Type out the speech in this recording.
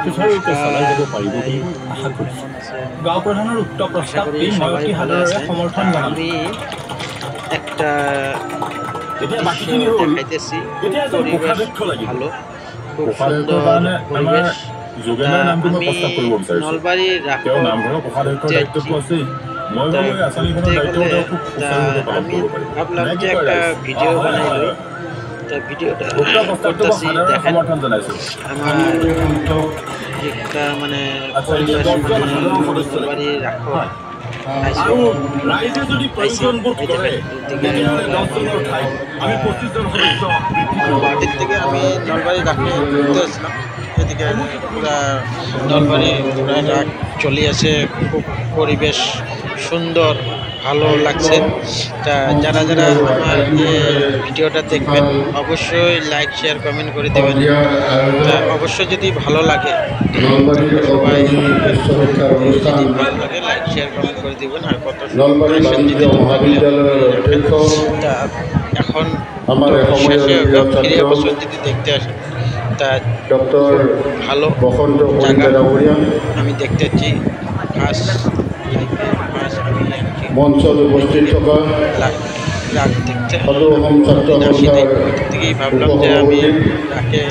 সুচাৰুৰূপে চলাই যাব পাৰিব বুলি আশা কৰিছোঁ। গাঁও প্ৰধানৰ উক্ত প্ৰস্তাৱটি মই অতি সাদৰেৰে সমৰ্থন জনাম। আমি একটা এতিয়া বাকীখিনি হ'ল দেখাইতেছি এতিয়া এজন পরিবেশ কোষাধ্যক্ষ লাগিব। ভালো খুব কোষাধ্যক্ষৰ সুন্দর কাৰণে আমাৰ পরিবেশ যোগেনৰ নামটো মই আমি প্ৰস্তাৱ কৰিব বিচাৰিছোঁ। নলবাৰীৰ তেওঁ ৰাসত নামঘৰৰ কোষাধ্যক্ষৰ দায়িত্বটো আছেই। মই ভাবোঁ এই আঁচনিখনৰ দায়িত্বও তেওঁ খুব সুচাৰুৰূপে পালন আমি কৰিব পাৰিব। ভাবলাম নে কি যে কয় একটা ৰাইজ? ভিডিও হয়, বানাই হয়, লই হয়। ভিডিওটা উক্ত প্ৰস্তাৱটো মই করতেছি সাদৰেৰে দেখেন সমৰ্থন জনাইছোঁ। আমার একটা মানে আচ্ছা, এতিয়া পরিবেশ 10জন মানে সাধাৰণ সদস্য লাগিব। নলবাৰীৰ ৰাসত হয়। আইছো আৰু ৰাইজে যদি প্ৰয়োজন বোধ এই কৰে দেখেন তেতিয়াহ'লে 10জনৰ ঠাইত আমি 25জন সদস্য বৃদ্ধি কৰিব পাৰোঁ। গুৱাহাটীর থেকে আমি নলবাৰী রাখে ঘুরতে আসলাম এদিকে পুরা নলবাৰী পুরা রাখ চলে আছে খুব পরিবেশ সুন্দর ভালো লাগছে তা যারা যারা আমার ভিডিওটা দেখবেন অবশ্যই লাইক শেয়ার কমেন্ট করে দেবেন তা অবশ্যই যদি ভালো লাগে সবাই যদি ভালো লাগে লাইক শেয়ার কমেন্ট করে দিবেন আর কত তা এখন শেষে হবে ফিরে বছর যদি দেখতে আসেন তা ডক্টর ভালো বসন্ত জায়গা বড়িয়া আমি দেখতেছি ফার্স্ট আমি মঞ্চত উপস্থিত থকা রাগ দেখতে সদৌ অসম ছাত্ৰ আসি সন্থাৰ থেকেই ভাবলাম যে আমি রাকে